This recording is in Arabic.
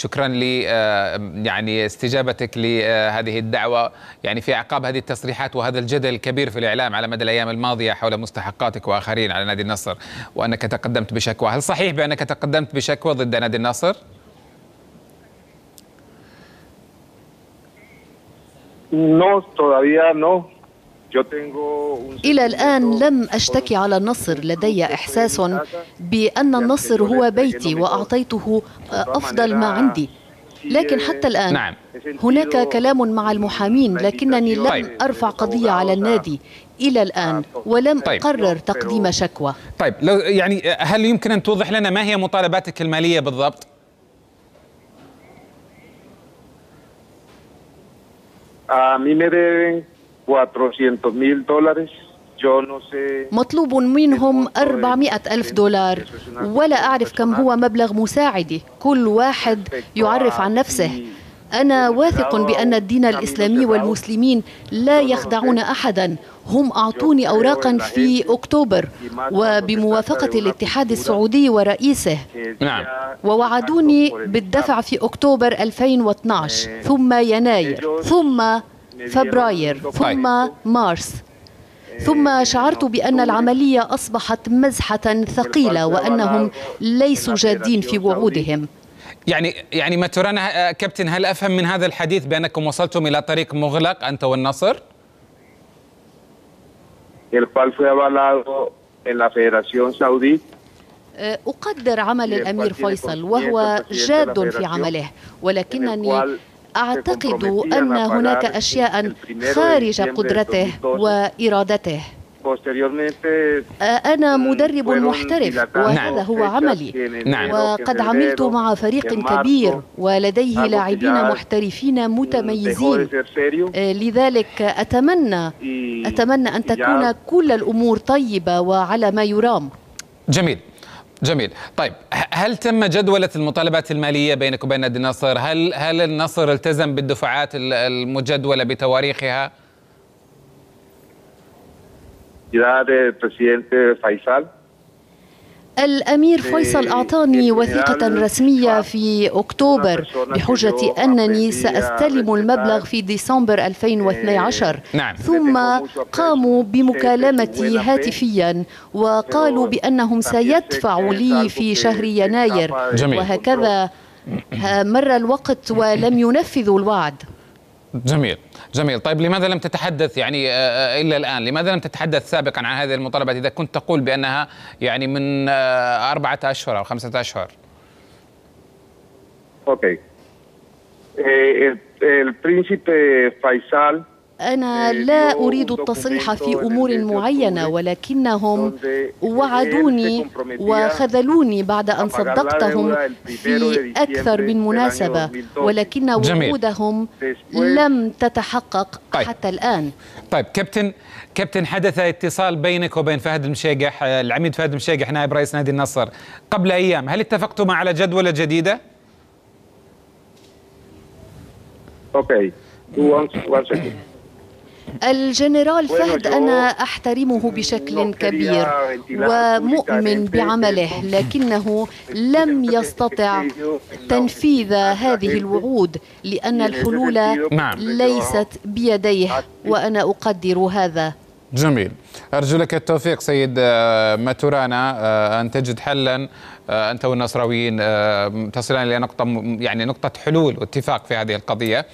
شكرا ل يعني استجابتك لهذه الدعوة، يعني في أعقاب هذه التصريحات وهذا الجدل الكبير في الإعلام على مدى الأيام الماضية حول مستحقاتك وآخرين على نادي النصر، وأنك تقدمت بشكوى. هل صحيح بأنك تقدمت بشكوى ضد نادي النصر؟ No, todavía no. إلى الآن لم أشتكي على النصر. لدي إحساس بأن النصر هو بيتي وأعطيته أفضل ما عندي، لكن حتى الآن هناك كلام مع المحامين، لكنني لم أرفع قضية على النادي إلى الآن ولم أقرر تقديم شكوى. طيب، لو يعني هل يمكن أن توضح لنا ما هي مطالباتك المالية بالضبط؟ A mí me deben $400,000. مطلوب منهم 400,000 دولار، ولا أعرف كم هو مبلغ مساعدي. كل واحد يعرف عن نفسه. أنا واثق بأن الدين الإسلامي والمسلمين لا يخدعون أحدا. هم أعطوني أوراقا في أكتوبر وبموافقة الاتحاد السعودي ورئيسه، ووعدوني بالدفع في أكتوبر 2012 ثم يناير ثم فبراير ثم مارس، ثم شعرت بأن العملية أصبحت مزحة ثقيلة وأنهم ليسوا جادين في وعودهم. يعني ماتورانا كابتن، هل أفهم من هذا الحديث بأنكم وصلتم إلى طريق مغلق أنت والنصر؟ أقدر عمل الأمير فيصل وهو جاد في عمله، ولكنني أعتقد أن هناك أشياء خارج قدرته وإرادته. أنا مدرب محترف وهذا هو عملي، وقد عملت مع فريق كبير ولديه لاعبين محترفين متميزين، لذلك أتمنى أن تكون كل الأمور طيبة وعلى ما يرام. جميل. طيب، هل تم جدولة المطالبات المالية بينك وبين نادي النصر؟ هل النصر التزم بالدفعات المجدولة بتواريخها؟ الأمير فيصل أعطاني وثيقة رسمية في أكتوبر بحجة أنني سأستلم المبلغ في ديسمبر 2012. ثم قاموا بمكالمتي هاتفيا وقالوا بأنهم سيدفعوا لي في شهر يناير، وهكذا مر الوقت ولم ينفذوا الوعد. جميل. طيب، لماذا لم تتحدث يعني إلا الآن؟ لماذا لم تتحدث سابقا عن هذه المطالبات إذا كنت تقول بأنها يعني من 4 أشهر أو 5 أشهر؟ اوكي. البرنسيبي فيصل، أنا لا أريد التصريح في أمور معينة، ولكنهم وعدوني وخذلوني بعد أن صدقتهم في أكثر من مناسبة، ولكن وعودهم لم تتحقق حتى الآن. طيب كابتن، حدث اتصال بينك وبين فهد المشيقح، العميد فهد المشيقح نائب رئيس نادي النصر قبل أيام. هل اتفقتما على جدولة جديدة؟ اوكي. الجنرال فهد أنا أحترمه بشكل كبير ومؤمن بعمله، لكنه لم يستطع تنفيذ هذه الوعود لأن الحلول ليست بيديه، وأنا أقدر هذا. جميل. أرجو لك التوفيق سيد ماتورانا، أن تجد حلا أنت والنصراويين تصلان إلى نقطة حلول واتفاق في هذه القضية.